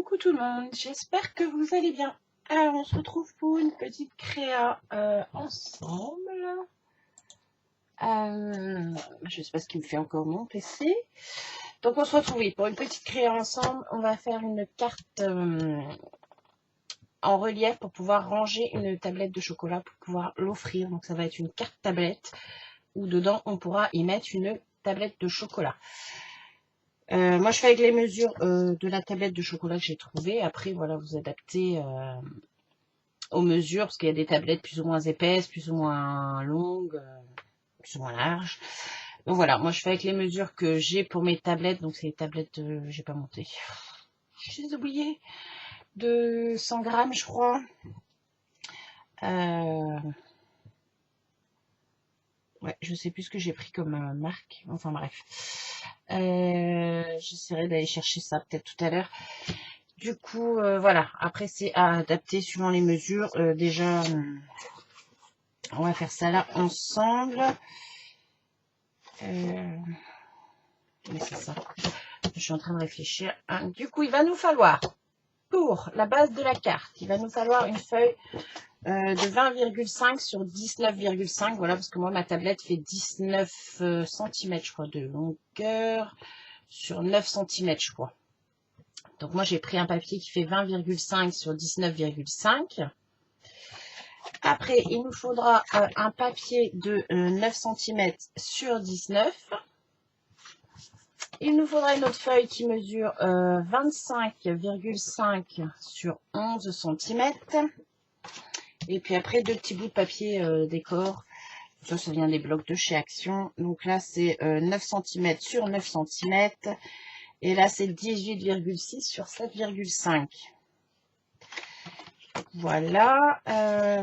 Coucou tout le monde, j'espère que vous allez bien. Alors on se retrouve pour une petite créa ensemble. Je sais pas ce qui me fait encore mon PC. Donc on se retrouve pour une petite créa ensemble. On va faire une carte en relief pour pouvoir ranger une tablette de chocolat pour pouvoir l'offrir. Donc ça va être une carte tablette où dedans on pourra y mettre une tablette de chocolat. Moi je fais avec les mesures de la tablette de chocolat que j'ai trouvée. Après voilà, vous adaptez aux mesures parce qu'il y a des tablettes plus ou moins épaisses, plus ou moins longues, plus ou moins larges. Donc voilà, moi je fais avec les mesures que j'ai pour mes tablettes. Donc c'est les tablettes, j'ai pas monté, j'ai oublié, de 100 grammes je crois. Ouais, je sais plus ce que j'ai pris comme marque. Enfin bref. J'essaierai d'aller chercher ça peut-être tout à l'heure. Du coup, voilà. Après, c'est à adapter suivant les mesures. Déjà, on va faire ça là ensemble. Mais c'est ça. Je suis en train de réfléchir. Du coup, il va nous falloir, pour la base de la carte, il va nous falloir une feuille de 20,5 sur 19,5. Voilà, parce que moi, ma tablette fait 19 cm, je crois, de longueur sur 9 cm, je crois. Donc, moi, j'ai pris un papier qui fait 20,5 sur 19,5. Après, il nous faudra un papier de 9 cm sur 19. Il nous faudra une autre feuille qui mesure 25,5 sur 11 cm. Et puis après, deux petits bouts de papier décor. Ça vient des blocs de chez Action. Donc là, c'est 9 cm sur 9 cm. Et là, c'est 18,6 sur 7,5. Voilà.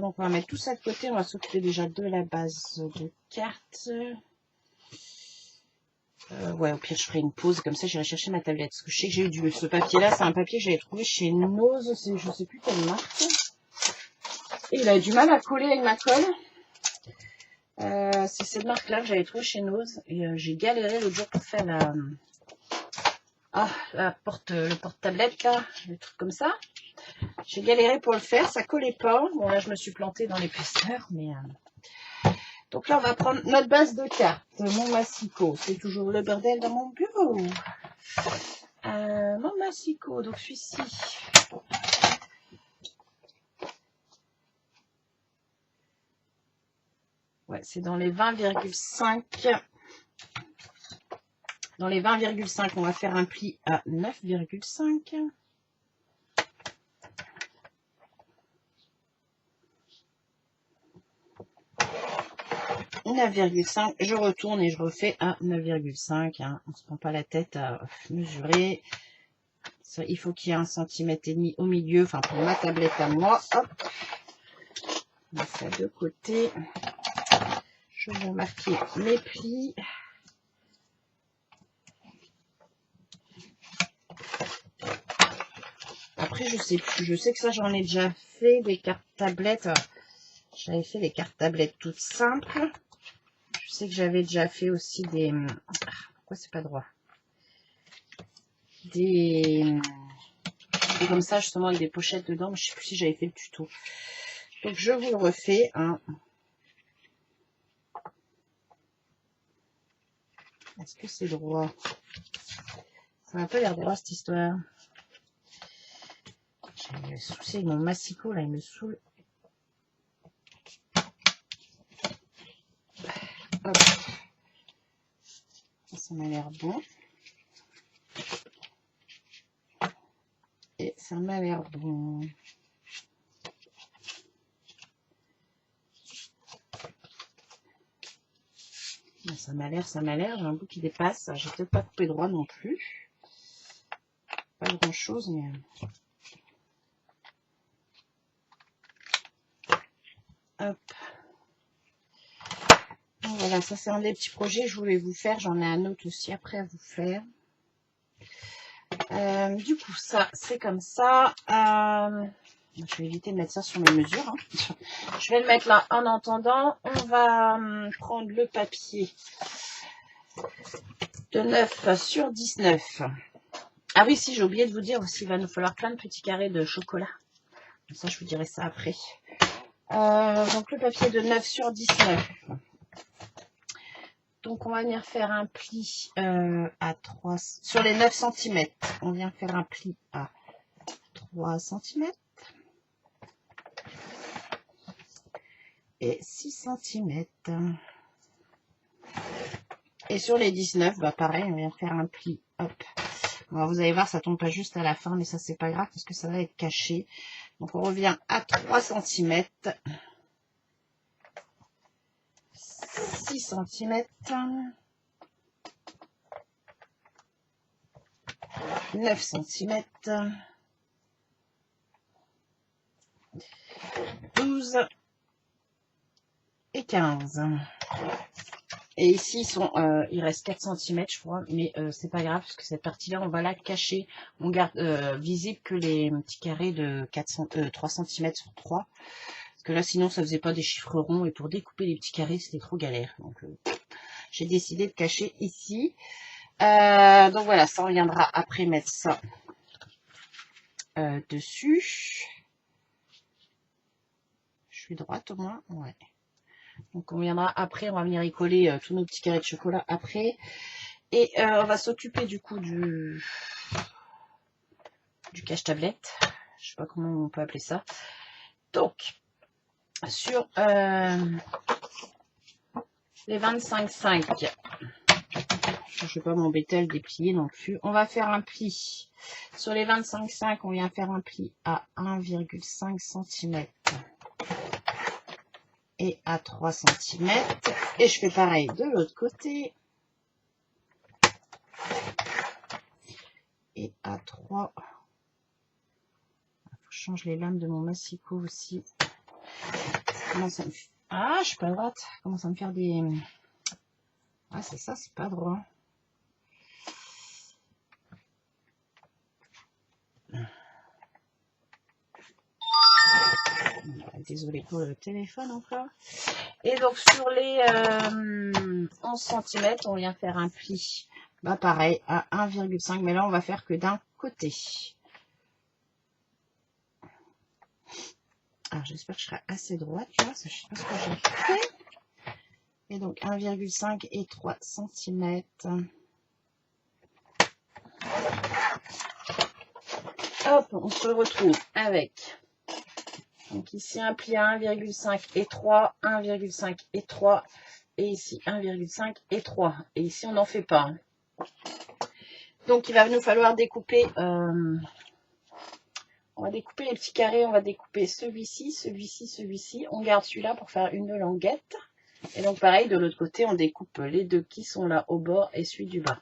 Donc, on va mettre tout ça de côté. On va s'occuper déjà de la base de carte. Ouais, au pire, je ferai une pause. Comme ça, j'irai chercher ma tablette. Parce que je sais que j'ai eu ce papier-là. C'est un papier que j'avais trouvé chez Nose. Je sais plus quelle marque. Et il a du mal à coller avec ma colle. C'est cette marque-là que j'avais trouvé chez Nose. Et j'ai galéré l'autre jour pour faire le porte-tablette, là. Le truc comme ça. J'ai galéré pour le faire. Ça collait pas. Bon, là, je me suis plantée dans l'épaisseur. Mais... Donc là, on va prendre notre base de carte, mon massicot. C'est toujours le bordel dans mon bureau. Mon massicot, donc celui-ci. Ouais, c'est dans les 20,5. Dans les 20,5, on va faire un pli à 9,5. Je retourne et je refais à 9,5. Hein. On ne se prend pas la tête à mesurer. Ça, il faut qu'il y ait 1,5 cm au milieu. Enfin, pour ma tablette à moi. Hop. On met ça de côté. Je vais marquer mes plis. Après, je sais plus. Je sais que ça, j'en ai déjà fait des cartes tablettes. J'avais fait des cartes tablettes toutes simples. Je sais que j'avais déjà fait aussi des... Pourquoi c'est pas droit? Des comme ça, justement, avec des pochettes dedans. Mais je sais plus si j'avais fait le tuto. Donc, je vous le refais. Hein. Est-ce que c'est droit? Ça m'a pas l'air droit, cette histoire. J'ai le souci avec mon massicot, là, il me saoule. Hop. Ça m'a l'air bon. Et ça m'a l'air bon. Ça m'a l'air. J'ai un bout qui dépasse. J'ai peut-être pas coupé droit non plus. Pas grand chose, mais... Hop. Voilà, ça c'est un des petits projets que je voulais vous faire. J'en ai un autre aussi après à vous faire. Du coup, ça, c'est comme ça. Je vais éviter de mettre ça sur mes mesures. Hein. Je vais le mettre là. En attendant, on va prendre le papier de 9 sur 19. Ah oui, si, j'ai oublié de vous dire aussi, il va nous falloir plein de petits carrés de chocolat. Ça, je vous dirai ça après. Donc, le papier de 9 sur 19. Donc, on va venir faire un pli à 3... Sur les 9 cm, on vient faire un pli à 3 cm. Et 6 cm. Et sur les 19, bah pareil, on vient faire un pli. Hop. Bon, vous allez voir, ça tombe pas juste à la fin, mais ça, c'est pas grave parce que ça va être caché. Donc, on revient à 3 cm. 6 cm. 9 cm. 12 et 15. Et ici, il reste 4 cm, je crois, mais c'est pas grave, parce que cette partie-là, on va la cacher. On garde visible que les petits carrés de 3 cm sur 3. Parce que là, sinon, ça faisait pas des chiffres ronds, et pour découper les petits carrés, c'était trop galère. Donc, j'ai décidé de cacher ici. Donc voilà, ça, on viendra après mettre ça dessus. Je suis droite au moins, ouais. Donc on viendra après, on va venir y coller tous nos petits carrés de chocolat après. Et on va s'occuper du coup du cache-tablette. Je sais pas comment on peut appeler ça. Donc, sur les 25,5, je ne vais pas m'embêter à le déplier non plus. On va faire un pli. Sur les 25,5, on vient faire un pli à 1,5 cm. Et à 3 cm. Et je fais pareil de l'autre côté. Et à 3. Il faut que je change les lames de mon massicot aussi. Comment ça me fait... Ah, je suis pas droite. Comment ça me faire des... Ah, c'est ça, c'est pas droit. Désolée pour le téléphone encore. Et donc sur les 11 cm, on vient faire un pli. Bah pareil, à 1,5. Mais là, on va faire que d'un côté. Alors j'espère que je serai assez droite. Tu vois, je sais pas ce que j'ai fait. Et donc 1,5 et 3 cm. Hop, on se retrouve avec... Donc ici, un pli à 1,5 et 3, 1,5 et 3, et ici 1,5 et 3. Et ici, on n'en fait pas. Donc, il va nous falloir découper, on va découper les petits carrés, on va découper celui-ci, celui-ci, celui-ci. On garde celui-là pour faire une languette. Et donc, pareil, de l'autre côté, on découpe les deux qui sont là au bord et celui du bas.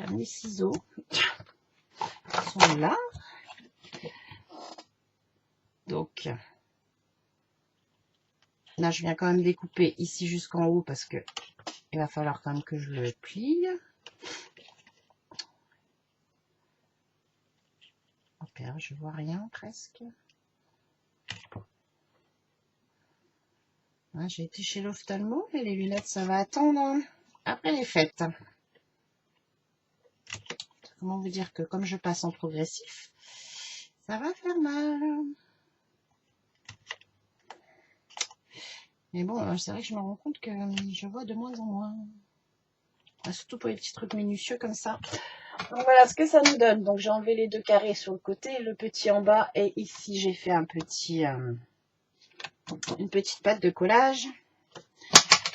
Mes ciseaux sont là. Donc... Là, je viens quand même découper ici jusqu'en haut parce que il va falloir quand même que je le plie. Hop, je vois rien presque. Ah, j'ai été chez l'ophtalmo, mais les lunettes, ça va attendre après les fêtes. Comment vous dire que comme je passe en progressif, ça va faire mal. Mais bon, c'est vrai que je me rends compte que je vois de moins en moins. Surtout pour les petits trucs minutieux comme ça. Donc voilà ce que ça nous donne. Donc j'ai enlevé les deux carrés sur le côté, le petit en bas. Et ici j'ai fait un petit, une petite pâte de collage.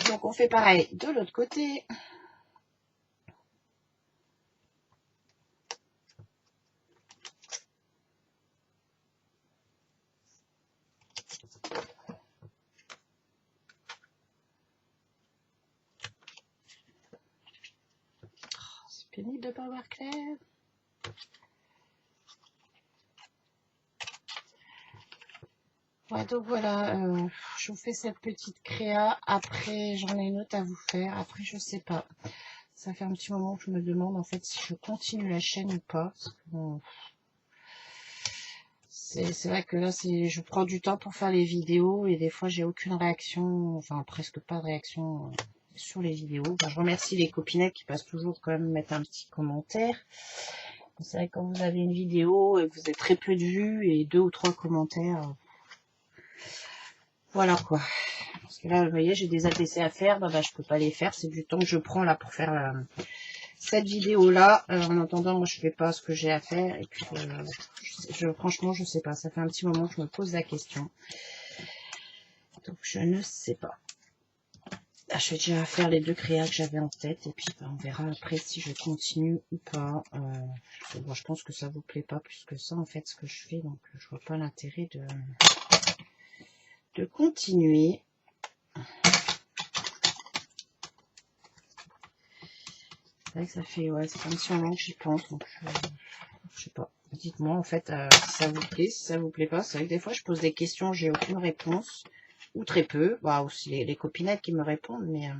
Donc on fait pareil de l'autre côté. Pénible de ne pas voir clair. Ouais, donc voilà, je vous fais cette petite créa. Après, j'en ai une autre à vous faire. Après, je sais pas. Ça fait un petit moment que je me demande en fait si je continue la chaîne ou pas. Parce que, bon, c'est vrai que là, je prends du temps pour faire les vidéos et des fois, j'ai aucune réaction, enfin presque pas de réaction sur les vidéos. Enfin, je remercie les copinettes qui passent toujours quand même mettre un petit commentaire. C'est vrai, quand vous avez une vidéo et que vous avez très peu de vues et 2 ou 3 commentaires, voilà quoi. Parce que là, vous voyez, j'ai des ATC à faire, bah, je peux pas les faire. C'est du temps que je prends là pour faire cette vidéo-là. En attendant, moi, je fais pas ce que j'ai à faire. Et puis, franchement, je sais pas. Ça fait un petit moment que je me pose la question. Donc, je ne sais pas. Je vais déjà faire les 2 créas que j'avais en tête. Et puis, bah, on verra après si je continue ou pas. Bon, je pense que ça vous plaît pas plus que ça, en fait, ce que je fais. Donc, je vois pas l'intérêt de continuer. C'est vrai que ça fait, ouais, c'est un petit moment que j'y pense. Donc, je sais pas. Dites-moi, en fait, si ça vous plaît, si ça vous plaît pas. C'est vrai que des fois, je pose des questions, j'ai aucune réponse. Ou très peu. Bah, aussi les copinettes qui me répondent, mais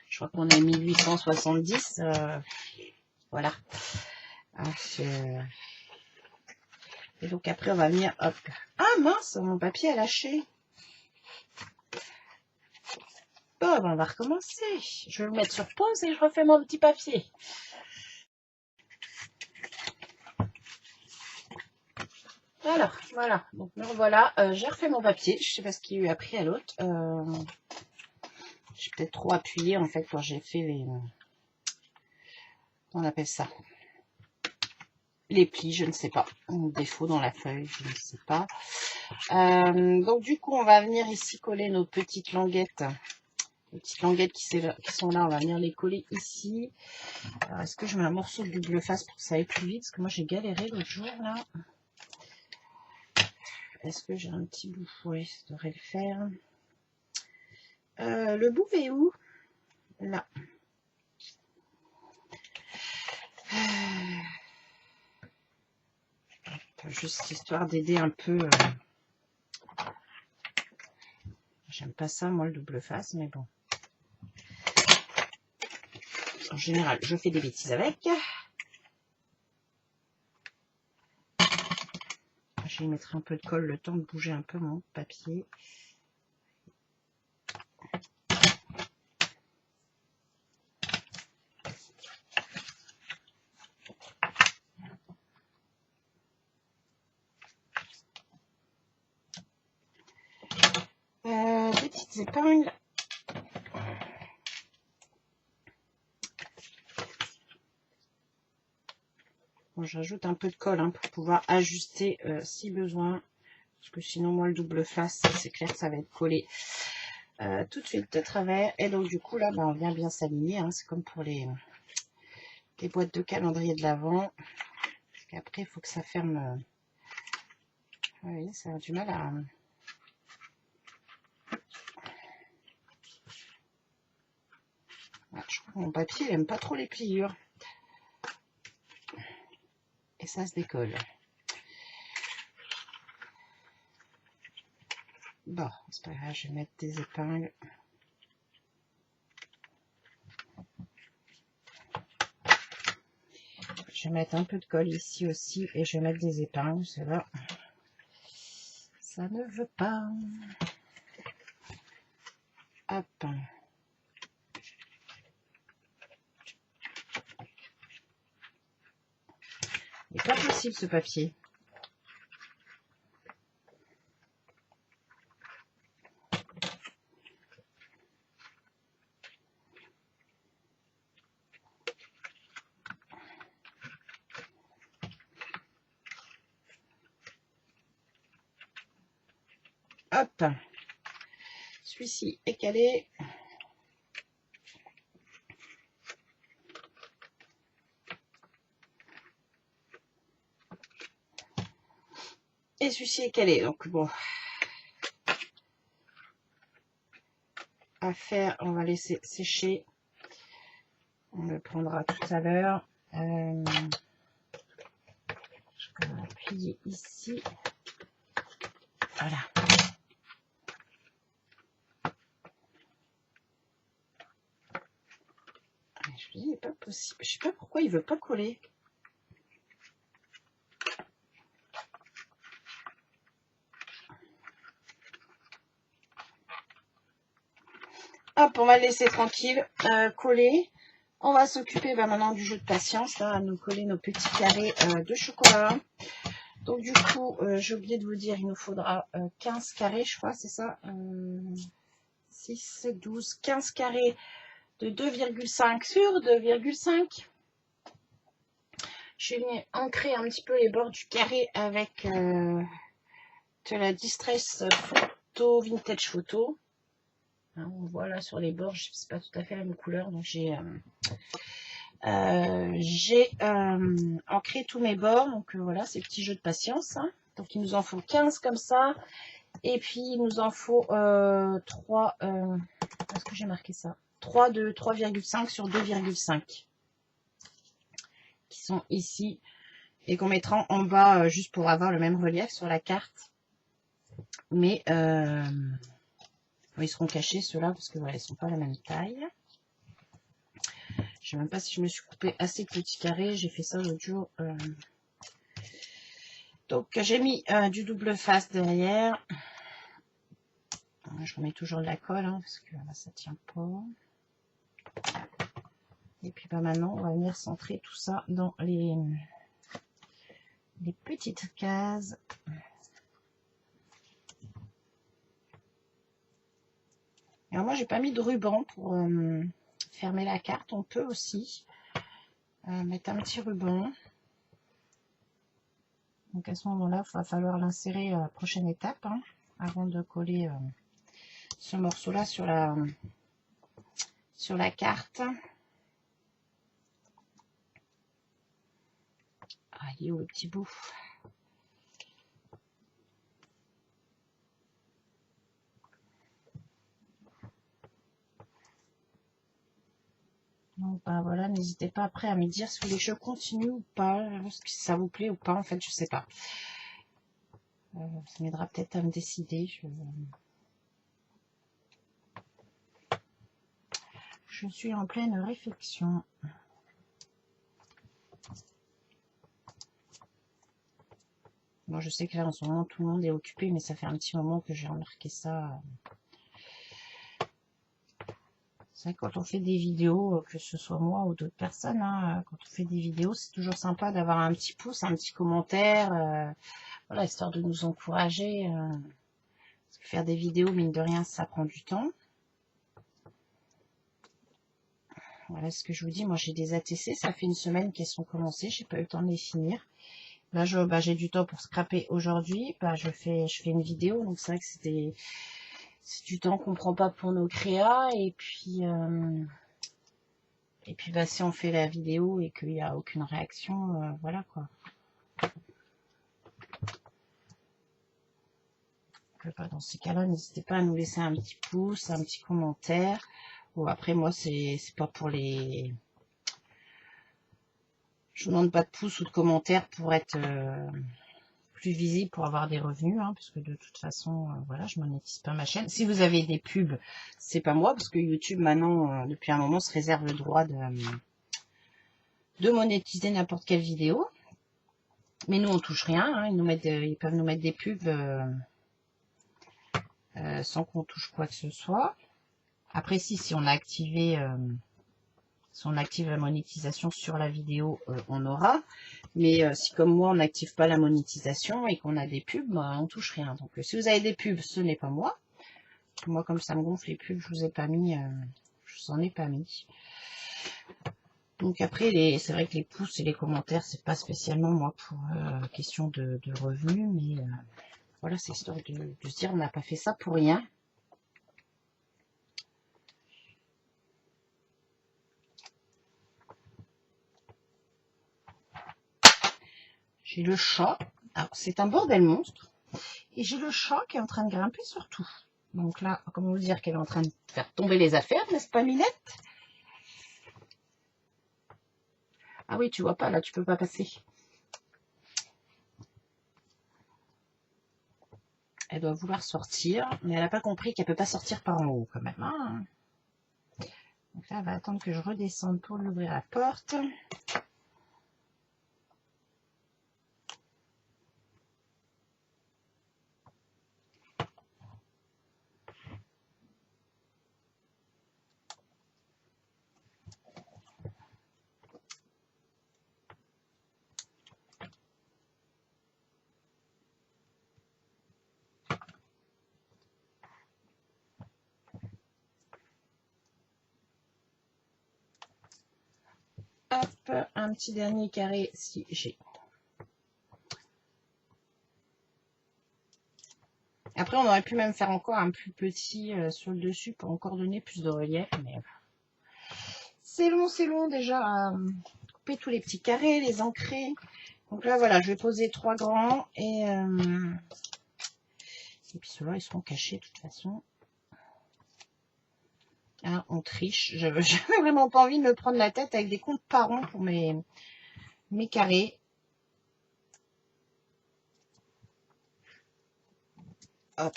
je crois qu'on est 1870. Voilà. Et donc après, on va venir, hop. Ah mince, mon papier a lâché. Bon, on va recommencer. Je vais le mettre sur pause et je refais mon petit papier. Alors, voilà. Donc, me revoilà. J'ai refait mon papier. Je sais pas ce qu'il y a eu après à l'autre. J'ai peut-être trop appuyé, en fait, quand j'ai fait les... On appelle ça les plis, je ne sais pas. Un défaut dans la feuille, je ne sais pas. Donc, du coup, on va venir ici coller nos petites languettes. Les petites languettes qui sont là, on va venir les coller ici. Alors, est-ce que je mets un morceau de double face pour que ça aille plus vite? Parce que moi, j'ai galéré l'autre jour, là. Est-ce que j'ai un petit bout? Oui, ça devrait le faire. Le bout est où? Là. Juste histoire d'aider un peu. J'aime pas ça, moi, le double face, mais bon. En général, je fais des bêtises avec. Je vais y mettre un peu de colle, le temps de bouger un peu mon papier. Des petites épingles. Bon, j'ajoute un peu de colle hein, pour pouvoir ajuster si besoin. Parce que sinon, moi, le double face, c'est clair que ça va être collé tout de suite de travers. Et donc, du coup, là, on vient bien s'aligner. Hein. C'est comme pour les boîtes de calendrier de l'Avent. Parce qu'après, il faut que ça ferme. Vous voyez, ça a du mal à... Je crois que mon papier, il n'aime pas trop les pliures. Et ça se décolle. Bon, c'est pas grave, je vais mettre des épingles. Je vais mettre un peu de colle ici aussi et je vais mettre des épingles. Cela, ça ne veut pas. Hop. Il n'est pas possible ce papier. Hop. Celui-ci est calé. Et celui-ci est calé. Donc bon. À faire, on va laisser sécher. On le prendra tout à l'heure. Je vais appuyer ici. Voilà. Je dis, il n'est pas possible. Je sais pas pourquoi il veut pas coller. Hop, on va le laisser tranquille, coller. On va s'occuper maintenant du jeu de patience, là, à nous coller nos petits carrés de chocolat. Donc du coup, j'ai oublié de vous dire, il nous faudra 15 carrés, je crois, c'est ça 6, 12, 15 carrés de 2,5 sur 2,5. Je vais venir ancrer un petit peu les bords du carré avec de la Distress Photo, Vintage Photo. Hein, on voit là sur les bords, c'est pas tout à fait la même couleur, donc j'ai ancré tous mes bords. Donc voilà, ces petits jeux de patience. Hein. Donc il nous en faut 15 comme ça. Et puis il nous en faut 3. Est-ce que j'ai marqué ça 3 de 3,5 sur 2,5. Qui sont ici. Et qu'on mettra en bas juste pour avoir le même relief sur la carte. Mais ils seront cachés ceux-là parce que voilà, ils sont pas la même taille. Je sais même pas si je me suis coupé assez petits carrés. J'ai fait ça l'autre jour. Donc j'ai mis du double face derrière. Je remets toujours de la colle hein, parce que là, ça tient pas. Et puis bah, maintenant on va venir centrer tout ça dans les petites cases. Alors moi j'ai pas mis de ruban pour fermer la carte. On peut aussi mettre un petit ruban. Donc à ce moment-là, il va falloir l'insérer à la prochaine étape hein, avant de coller ce morceau-là sur la carte. Ah, il est où le petit bout? Donc bah voilà, n'hésitez pas après à me dire si vous voulez que je continue ou pas, si ça vous plaît ou pas, en fait, je sais pas. Ça m'aidera peut-être à me décider. Je suis en pleine réflexion. Bon, je sais que là, en ce moment, tout le monde est occupé, mais ça fait un petit moment que j'ai remarqué ça. C'est vrai que quand on fait des vidéos, que ce soit moi ou d'autres personnes, hein, quand on fait des vidéos, c'est toujours sympa d'avoir un petit pouce, un petit commentaire, voilà, histoire de nous encourager. Parce que faire des vidéos, mine de rien, ça prend du temps. Voilà ce que je vous dis. Moi, j'ai des ATC, ça fait une semaine qu'elles sont commencées, j'ai pas eu le temps de les finir. Là, j'ai du temps pour scraper aujourd'hui. Je fais une vidéo, donc c'est vrai que c'est du temps qu'on prend pas pour nos créas. Et puis si on fait la vidéo et qu'il n'y a aucune réaction, voilà quoi. Dans ces cas-là, n'hésitez pas à nous laisser un petit pouce, un petit commentaire. Bon, après, moi, c'est pas pour les... Je vous demande pas de pouce ou de commentaires pour être plus visible, pour avoir des revenus, hein, parce que de toute façon, voilà, je monétise pas ma chaîne. Si vous avez des pubs, c'est pas moi, parce que YouTube, maintenant, depuis un moment, se réserve le droit de monétiser n'importe quelle vidéo. Mais nous, on touche rien. Hein, ils peuvent nous mettre des pubs sans qu'on touche quoi que ce soit. Après, si on a activé... si on active la monétisation sur la vidéo, on aura. Mais si comme moi, on n'active pas la monétisation et qu'on a des pubs, bah, on touche rien. Donc si vous avez des pubs, ce n'est pas moi. Moi, comme ça me gonfle les pubs, je vous ai pas mis, je vous en ai pas mis. Donc après, c'est vrai que les pouces et les commentaires, c'est pas spécialement moi pour question de revenus, mais voilà, c'est histoire de se dire, on n'a pas fait ça pour rien. J'ai le chat. Alors, c'est un bordel monstre. Et j'ai le chat qui est en train de grimper sur tout. Donc là, comment vous dire qu'elle est en train de faire tomber les affaires, n'est-ce pas, Minette? Ah oui, tu vois pas, là, tu peux pas passer. Elle doit vouloir sortir, mais elle n'a pas compris qu'elle peut pas sortir par en haut, quand même. Hein. Donc là, elle va attendre que je redescende pour lui ouvrir la porte. Hop, un petit dernier carré si j'ai. Après, on aurait pu même faire encore un plus petit sur le dessus pour encore donner plus de relief. Mais c'est long déjà à couper tous les petits carrés, les ancrer. Donc là, voilà, je vais poser 3 grands et puis ceux-là, ils seront cachés de toute façon. Hein, on triche. Je n'avais vraiment pas envie de me prendre la tête avec des comptes par rond pour mes carrés. Hop.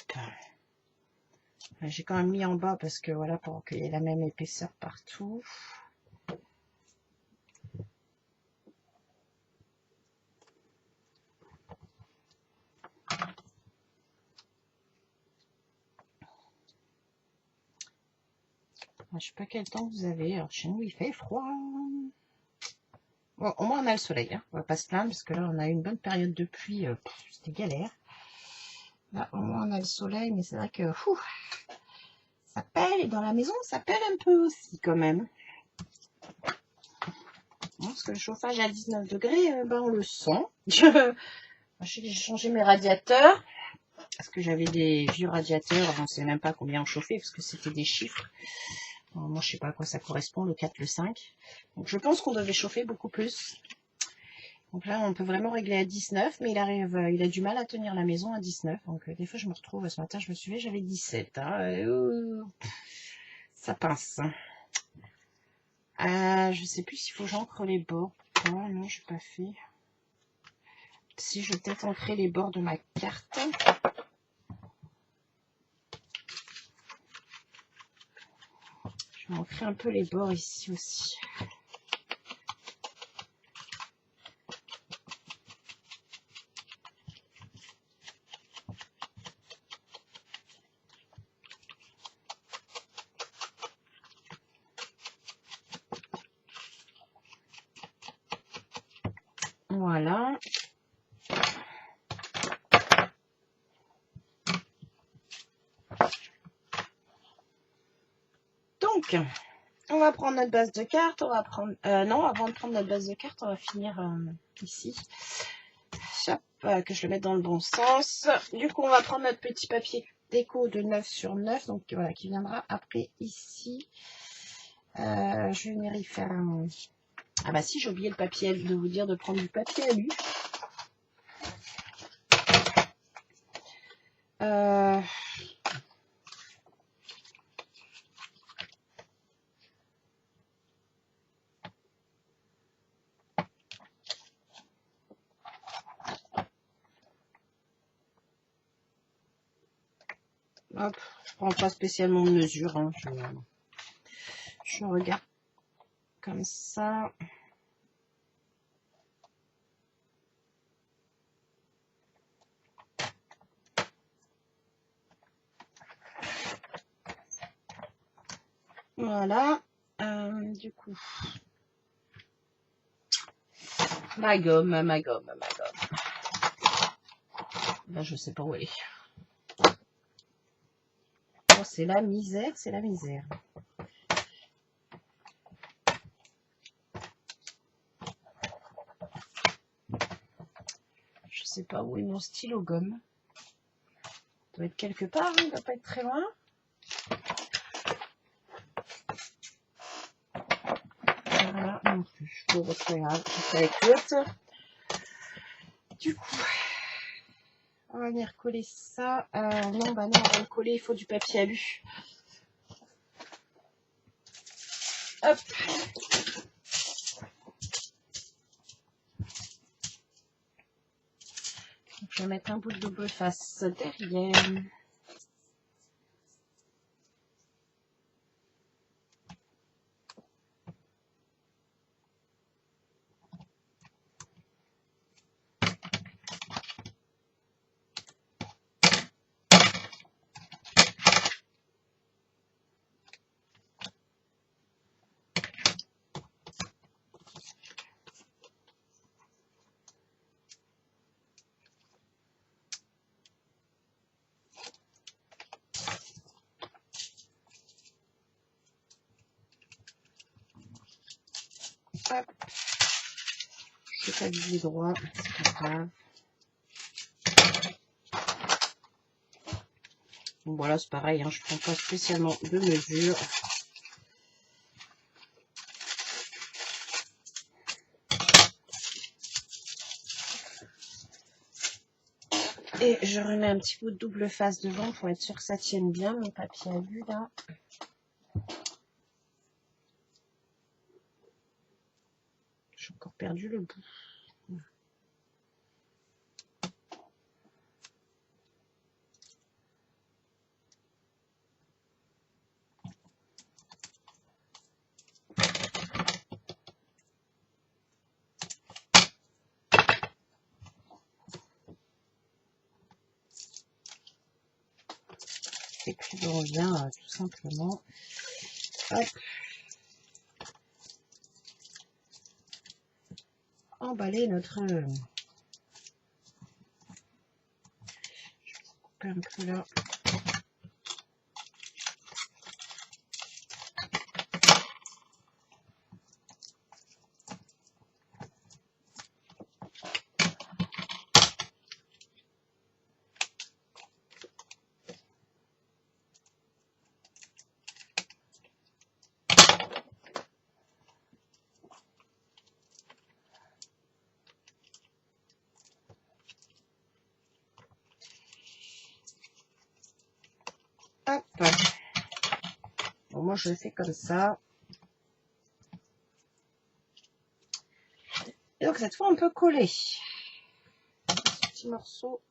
J'ai quand même mis en bas parce que voilà, pour qu'il y ait la même épaisseur partout. Je sais pas quel temps vous avez. Alors chez nous, il fait froid. Bon, au moins on a le soleil. Hein. On va pas se plaindre parce que là, on a eu une bonne période de pluie. C'était galère. Là, au moins on a le soleil, mais c'est vrai que ça pèle. Et dans la maison, ça pèle un peu aussi quand même. Bon, parce que le chauffage à 19 degrés, ben, on le sent. J'ai changé mes radiateurs. Parce que j'avais des vieux radiateurs. On ne sait même pas combien on chauffait parce que c'était des chiffres. Moi, je sais pas à quoi ça correspond, le 4, le 5. Donc, je pense qu'on devait chauffer beaucoup plus. Donc là, on peut vraiment régler à 19, mais il a du mal à tenir la maison à 19. Donc, des fois, je me retrouve, ce matin, je me suis dit, j'avais 17. Hein, ça pince. Je sais plus s'il faut que j'encre les bords. Oh, non, je n'ai pas fait. Si, je vais peut-être ancrer les bords de ma carte. Je vais ancrer un peu les bords ici aussi. Voilà. Donc, on va prendre notre base de carte. On va prendre. Non, avant de prendre notre base de carte, on va finir ici. Hop, que je le mette dans le bon sens. Du coup, on va prendre notre petit papier déco de 9 sur 9. Donc, voilà, qui viendra après ici. Je vais venir y faire un. Ah bah si, j'ai oublié le papier de vous dire de prendre du papier alu. Hop, je prends pas spécialement de mesure. Hein, je regarde comme ça. Voilà. Du coup, ma gomme. Là, je sais pas où elle est. Oh, c'est la misère, c'est la misère. Je sais pas où est mon stylo gomme. Il doit être quelque part, il doit pas être très loin. Voilà, non plus. Bon, c'est grave, c'est avec l'autre. Du coup, on va venir coller ça. Non, bah non, on va le coller, il faut du papier alu. Hop. Donc, je vais mettre un bout de double face derrière. Je n'ai pas visé droit, c'est pas grave. Donc voilà, c'est pareil, hein, je ne prends pas spécialement de mesure. Et je remets un petit bout de double face devant pour être sûr que ça tienne bien mon papier à vue là. J'ai encore perdu le bout. Et puis on vient tout simplement hop, emballer notre... Je vais couper un peu là. Hop. Bon, moi je fais comme ça. Et donc cette fois on peut coller ce petit morceau.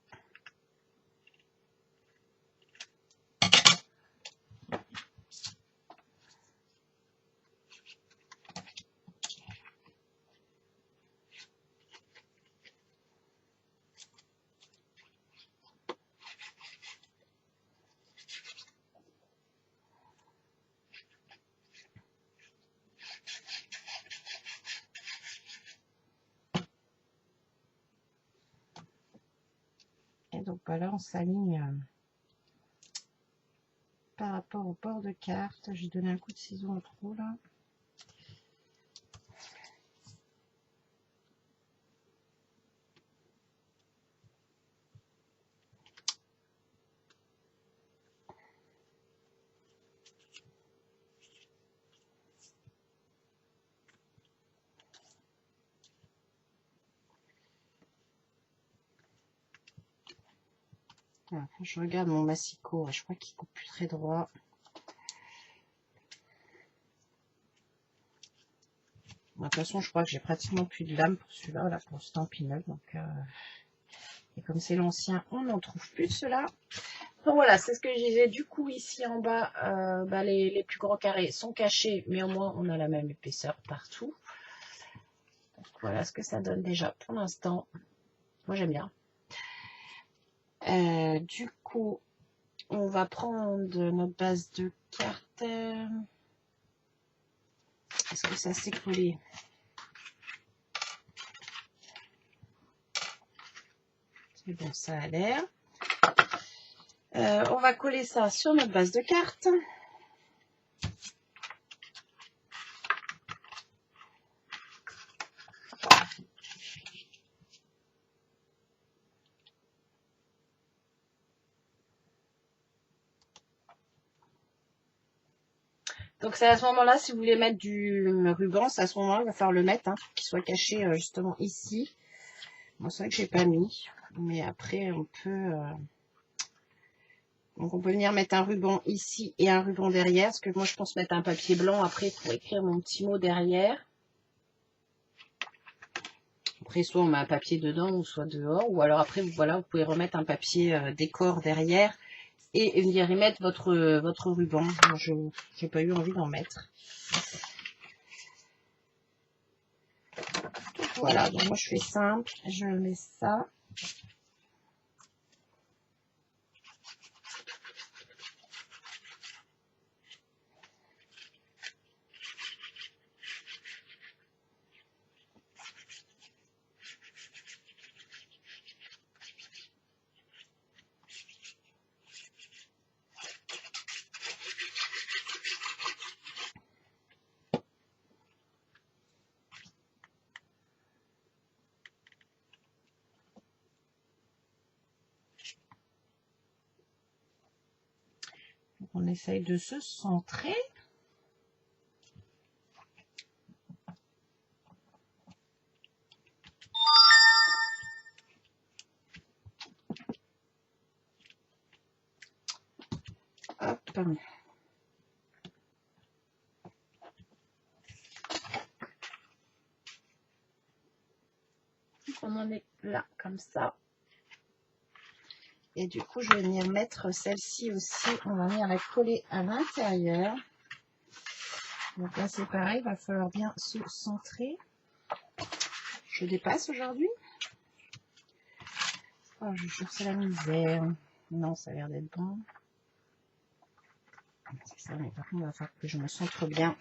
Et donc là on s'aligne par rapport au bord de carte. J'ai donné un coup de ciseau en trop là. Voilà, quand je regarde mon massicot, je crois qu'il coupe plus très droit. De toute façon, je crois que j'ai pratiquement plus de lame pour celui-là, là, pour ce Stampin' Up. Donc, et comme c'est l'ancien, on n'en trouve plus de cela. Donc voilà, c'est ce que je disais. Du coup, ici en bas, les plus gros carrés sont cachés, mais au moins on a la même épaisseur partout. Donc, voilà ce que ça donne déjà pour l'instant. Moi, j'aime bien. Du coup, on va prendre notre base de cartes. Est-ce que ça s'est collé? C'est bon, ça a l'air. On va coller ça sur notre base de cartes. Donc c'est à ce moment-là, si vous voulez mettre du ruban, c'est à ce moment-là, il va falloir le mettre, hein, pour qu'il soit caché justement ici. Bon, c'est vrai que j'ai pas mis, mais après on peut... Donc on peut venir mettre un ruban ici et un ruban derrière, parce que moi je pense mettre un papier blanc après pour écrire mon petit mot derrière. Après soit on met un papier dedans ou soit dehors, ou alors après voilà, vous pouvez remettre un papier décor derrière et venir y mettre votre ruban. Je n'ai pas eu envie d'en mettre. Voilà, donc moi je fais simple, je mets ça. on essaye de se centrer. Hop. On en est là, comme ça. Et du coup, je vais venir mettre celle-ci aussi. On va venir la coller à l'intérieur. Donc là, c'est pareil, il va falloir bien se centrer. Je dépasse aujourd'hui. Oh, je jure, c'est la misère. Non, ça a l'air d'être bon. C'est ça, mais par contre, il va falloir que je me centre bien.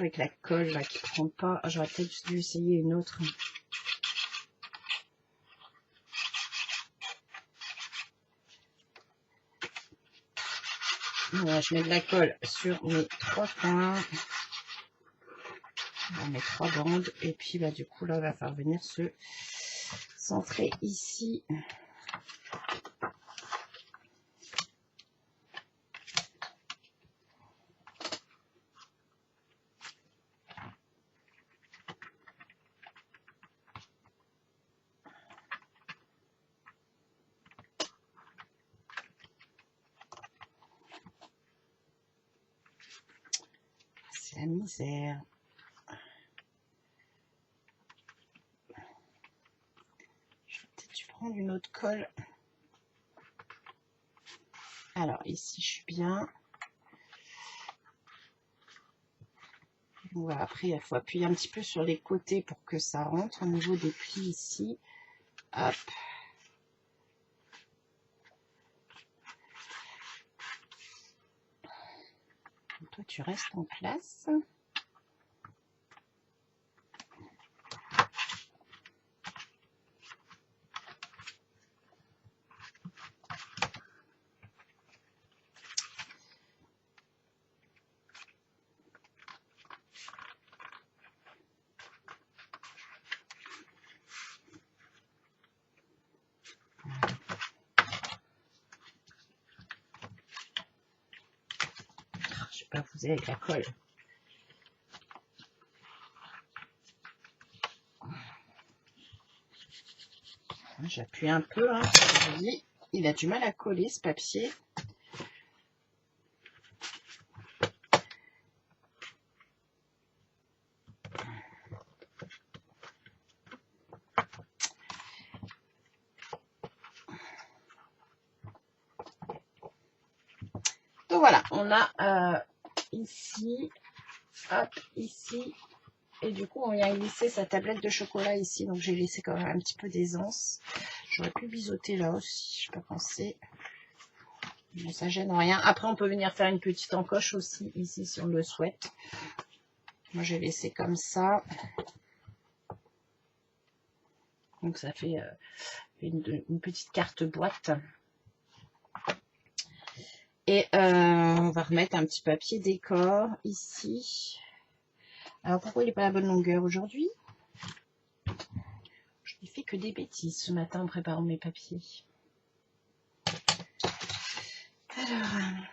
Avec la colle là qui prend pas, j'aurais peut-être dû essayer une autre. Voilà, je mets de la colle sur mes 3 coins, mes 3 bandes, et puis bah du coup là, il va falloir venir se centrer ici. C'est la misère. Je vais peut-être dû prendre une autre colle. Alors ici, je suis bien. Voilà, après, il faut appuyer un petit peu sur les côtés pour que ça rentre au niveau des plis ici. Hop. Toi, tu restes en place. Je sais pas, vous avez avec la colle. J'appuie un peu, hein. Je vous dis, il a du mal à coller ce papier. Donc voilà, on a ici, hop, ici, et du coup on vient glisser sa tablette de chocolat ici, donc j'ai laissé quand même un petit peu d'aisance. J'aurais pu biseauter là aussi, je n'ai pas pensé. Bon, ça gêne rien. Après on peut venir faire une petite encoche aussi ici si on le souhaite. Moi j'ai laissé comme ça. Donc ça fait une petite carte boîte. Et on va remettre un petit papier décor ici. Alors pourquoi il n'est pas à la bonne longueur aujourd'hui? Je n'ai fait que des bêtises ce matin en préparant mes papiers. Alors...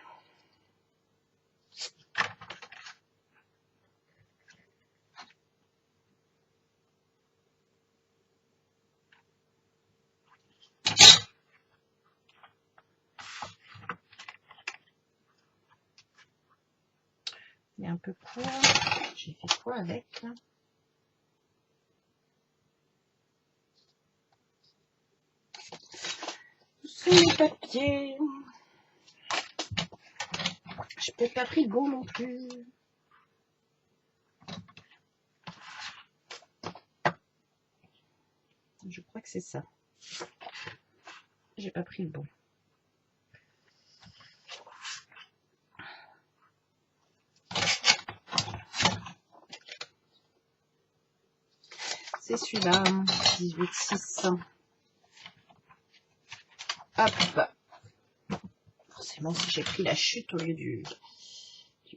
il est un peu court. J'ai fait quoi avec? Sous les papiers. Je n'ai peut-être pas pris le bon non plus. Je crois que c'est ça. J'ai pas pris le bon. C'est celui-là, 18,6. Hop. Forcément, si j'ai pris la chute au lieu du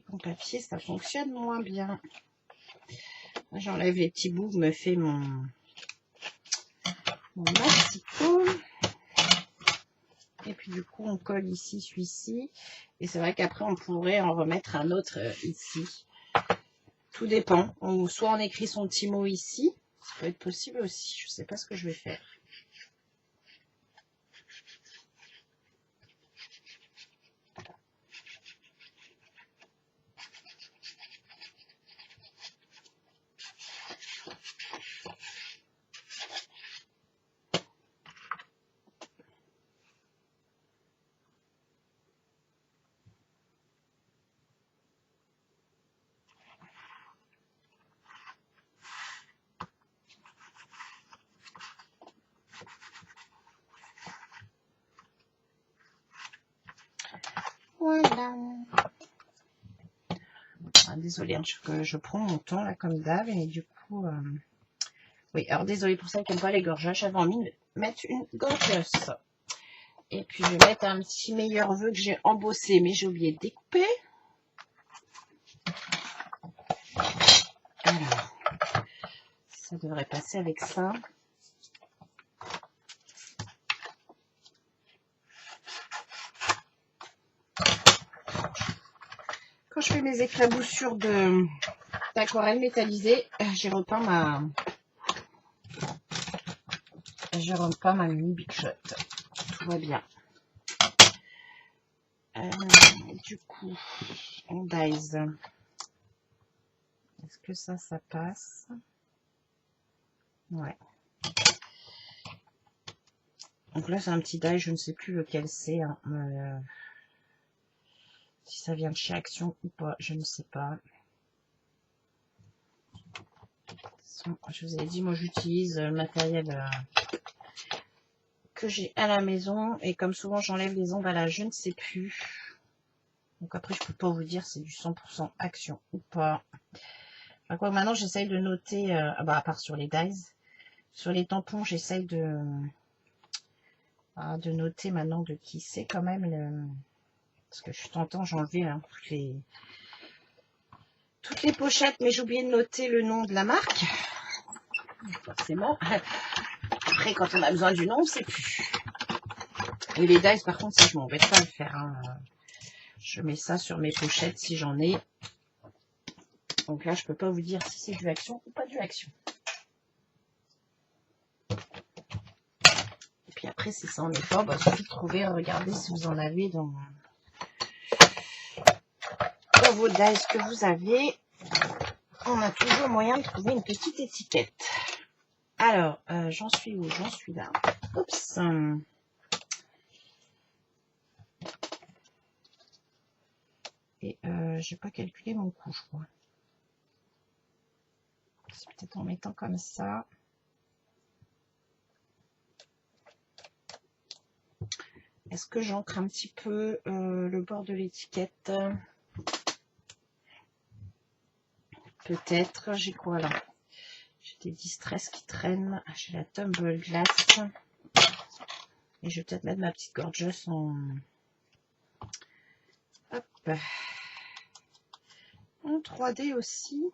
bon papier, ça fonctionne moins bien. J'enlève les petits bouts, me fait mon mon massicot. Et puis du coup, on colle ici celui-ci. Et c'est vrai qu'après, on pourrait en remettre un autre ici. Tout dépend. Ou soit on écrit son petit mot ici. Ça peut être possible aussi. Je ne sais pas ce que je vais faire. Voilà. Ah, désolée, hein, je prends mon temps là comme d'hab et du coup... Oui, alors désolée pour celles qui n'aiment pas les gorgettes. J'avais envie de mettre une gorgeuse. Et puis je vais mettre un petit meilleur vœu que j'ai embossé, mais j'ai oublié de découper. Alors, ça devrait passer avec ça. Quand je fais mes éclaboussures d'aquarelle métallisée, j'ai repeint ma mini Big Shot. Tout va bien. Du coup, on dies. Est-ce que ça passe? Ouais. Donc là, c'est un petit die, je ne sais plus lequel c'est. Hein. Si ça vient de chez Action ou pas, je ne sais pas. Je vous ai dit, moi j'utilise le matériel que j'ai à la maison. Et comme souvent j'enlève les emballages, je ne sais plus. Donc après, je peux pas vous dire si c'est du 100% Action ou pas. Enfin, quoi, maintenant, j'essaye de noter, à part sur les dies. Sur les tampons, j'essaye de noter maintenant de qui c'est quand même. Parce que je suis tentant, j'ai enlevé hein, toutes les pochettes, mais j'ai oublié de noter le nom de la marque. Forcément. Après, quand on a besoin du nom, on ne sait plus. Et les dies, par contre, ça, je m'embête pas à le faire. Hein. Je mets ça sur mes pochettes si j'en ai. Donc là, je peux pas vous dire si c'est du Action ou pas du Action. Et puis après, si ça en est pas, il suffit de trouver, regardez si vous en avez dans vos dies que vous avez. On a toujours moyen de trouver une petite étiquette. Alors, j'en suis où? J'en suis là. Oups. Et j'ai pas calculé mon coût, je crois. C'est peut-être en mettant comme ça. Est-ce que j'ancre un petit peu le bord de l'étiquette? Peut-être. J'ai quoi là? J'ai des distress qui traînent. J'ai la Tumble Glass. Et je vais peut-être mettre ma petite gorgeuse en... Hop. En 3D aussi.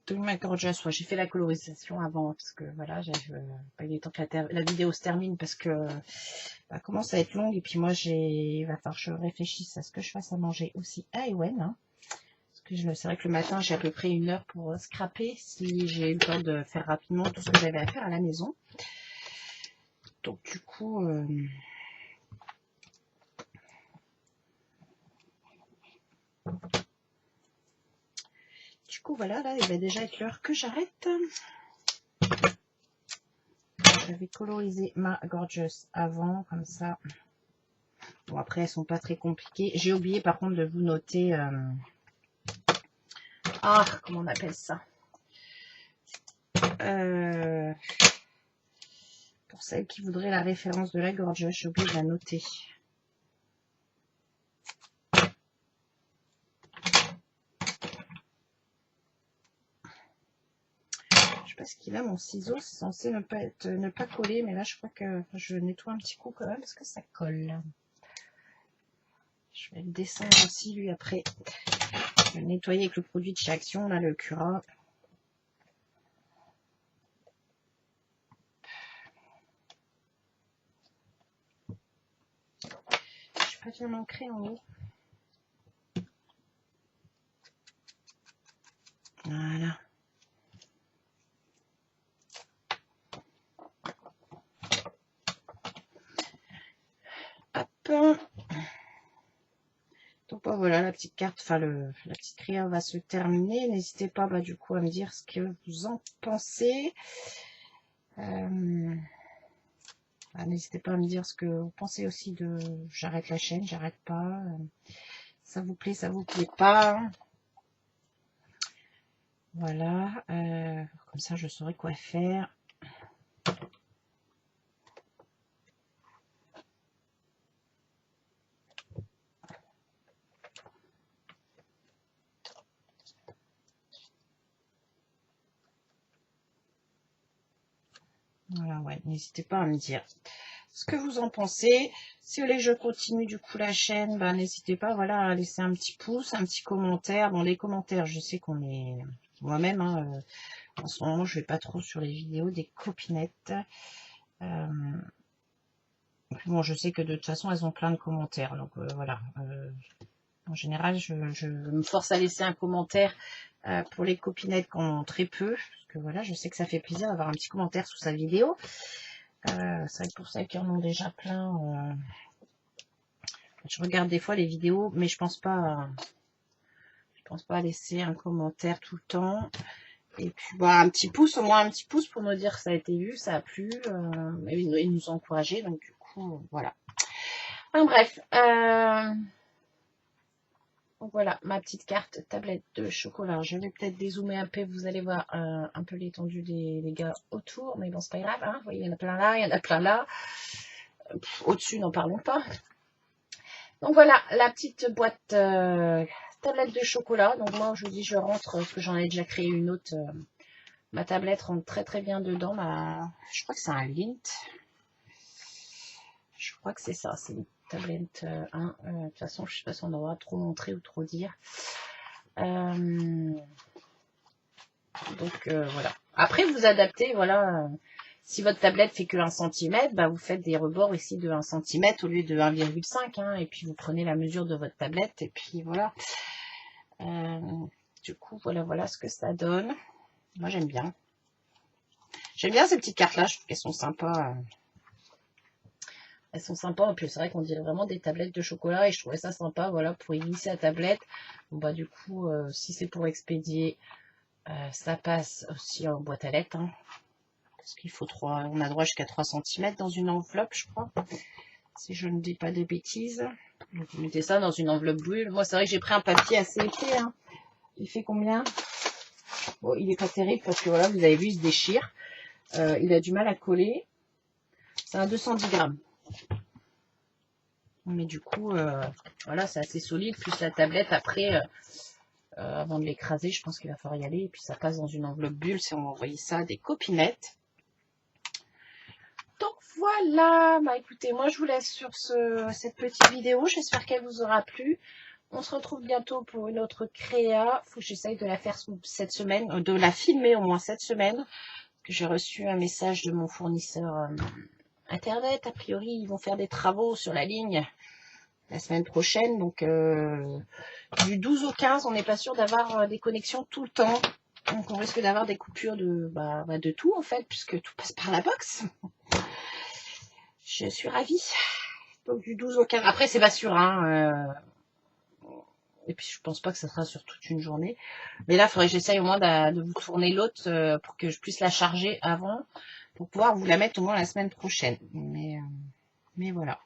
De ma gorgeous, j'ai fait la colorisation avant parce que voilà, j'avais pas eu le temps que la vidéo se termine parce que ça commence à être longue et puis moi il va falloir que je réfléchisse à ce que je fasse à manger aussi à Ewen. Hein, parce que c'est vrai que le matin j'ai à peu près 1 heure pour scraper si j'ai eu le temps de faire rapidement tout ce que j'avais à faire à la maison. Donc du coup voilà, là il va déjà être l'heure que j'arrête. J'avais colorisé ma gorgeous avant, comme ça. Bon, après, elles sont pas très compliquées. J'ai oublié, par contre, de vous noter... comment on appelle ça? Pour celles qui voudraient la référence de la gorgeous, j'ai oublié de la noter. sais pas ce qu'il a, mon ciseau. C'est censé ne pas coller. Mais là, je crois que je nettoie un petit coup quand même parce que ça colle. Je vais le descendre aussi, lui, après. Je vais le nettoyer avec le produit de chez Action, là, le Cura. Je suis pas bien ancrée en haut. Voilà. Hop. Donc bah, voilà, la petite carte, enfin la petite créa va se terminer. N'hésitez pas du coup à me dire ce que vous en pensez. N'hésitez pas à me dire ce que vous pensez aussi de j'arrête la chaîne, j'arrête pas. Ça vous plaît pas. Voilà. Comme ça, je saurai quoi faire. Voilà, ouais, n'hésitez pas à me dire ce que vous en pensez. Si vous voulez que je continue du coup la chaîne, n'hésitez pas voilà, à laisser un petit pouce, un petit commentaire. Dans les commentaires, je sais qu'on est... Moi-même, en ce moment, je vais pas trop sur les vidéos des copinettes. Bon, je sais que de toute façon, elles ont plein de commentaires. Donc voilà. En général, je me force à laisser un commentaire pour les copinettes qui en ont très peu. Parce que voilà, je sais que ça fait plaisir d'avoir un petit commentaire sous sa vidéo. C'est vrai que pour celles qui en ont déjà plein, je regarde des fois les vidéos, mais je pense pas à laisser un commentaire tout le temps. Et puis un petit pouce, au moins un petit pouce pour nous dire que ça a été vu, ça a plu, et nous encourager. Donc du coup, voilà. Bref, donc voilà ma petite carte tablette de chocolat. Je vais peut-être dézoomer un peu, vous allez voir un peu l'étendue des gars autour, mais bon, c'est pas grave, hein. Vous voyez, il y en a plein là, il y en a plein là. Au-dessus, n'en parlons pas. Donc voilà, la petite boîte tablette de chocolat. Donc moi, je vous dis, je rentre, parce que j'en ai déjà créé une autre. Ma tablette rentre très très bien dedans. Je crois que c'est un Lint. Je crois que c'est ça, c'est une tablette 1. De toute façon, je ne sais pas si on aura trop montré ou trop dire. Donc voilà. Après, vous adaptez, voilà. Si votre tablette fait que 1 cm, vous faites des rebords ici de 1 cm au lieu de 1,5. Et puis vous prenez la mesure de votre tablette. Et puis voilà. Du coup, voilà ce que ça donne. Moi, j'aime bien. J'aime bien ces petites cartes-là. Je trouve qu'elles sont sympas. Elles sont sympas. Et puis, c'est vrai qu'on dirait vraiment des tablettes de chocolat. Et je trouvais ça sympa, voilà, pour y glisser la tablette. Bon, du coup, si c'est pour expédier, ça passe aussi en boîte à lettres. Parce qu'il faut on a droit jusqu'à 3 cm dans une enveloppe, je crois. Si je ne dis pas de bêtises. Donc, vous mettez ça dans une enveloppe bulle. Moi, c'est vrai que j'ai pris un papier assez épais. Il fait combien? Bon, il n'est pas terrible parce que voilà, vous avez vu, il se déchire. Il a du mal à coller. C'est un 210 grammes. Mais du coup, voilà, c'est assez solide. Plus la tablette, après, avant de l'écraser, je pense qu'il va falloir y aller. Et puis, ça passe dans une enveloppe bulle. Si on envoie ça à des copinettes. Donc, voilà. Écoutez, moi, je vous laisse sur cette petite vidéo. J'espère qu'elle vous aura plu. On se retrouve bientôt pour une autre créa. Il faut que j'essaye de la faire cette semaine, de la filmer au moins cette semaine. J'ai reçu un message de mon fournisseur internet. A priori, ils vont faire des travaux sur la ligne la semaine prochaine. Donc, du 12 au 15, on n'est pas sûr d'avoir des connexions tout le temps. Donc, on risque d'avoir des coupures de tout, en fait, puisque tout passe par la box. Je suis ravie. Donc, du 12 au 15. Après, c'est pas sûr, et puis, je pense pas que ça sera sur toute une journée. Mais là, il faudrait que j'essaye au moins de vous tourner l'autre pour que je puisse la charger avant, pour pouvoir vous la mettre au moins la semaine prochaine. Mais voilà.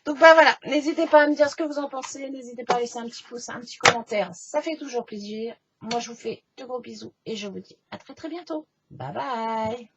Donc, voilà. N'hésitez pas à me dire ce que vous en pensez. N'hésitez pas à laisser un petit pouce, un petit commentaire. Ça fait toujours plaisir. Moi, je vous fais de gros bisous et je vous dis à très très bientôt. Bye bye.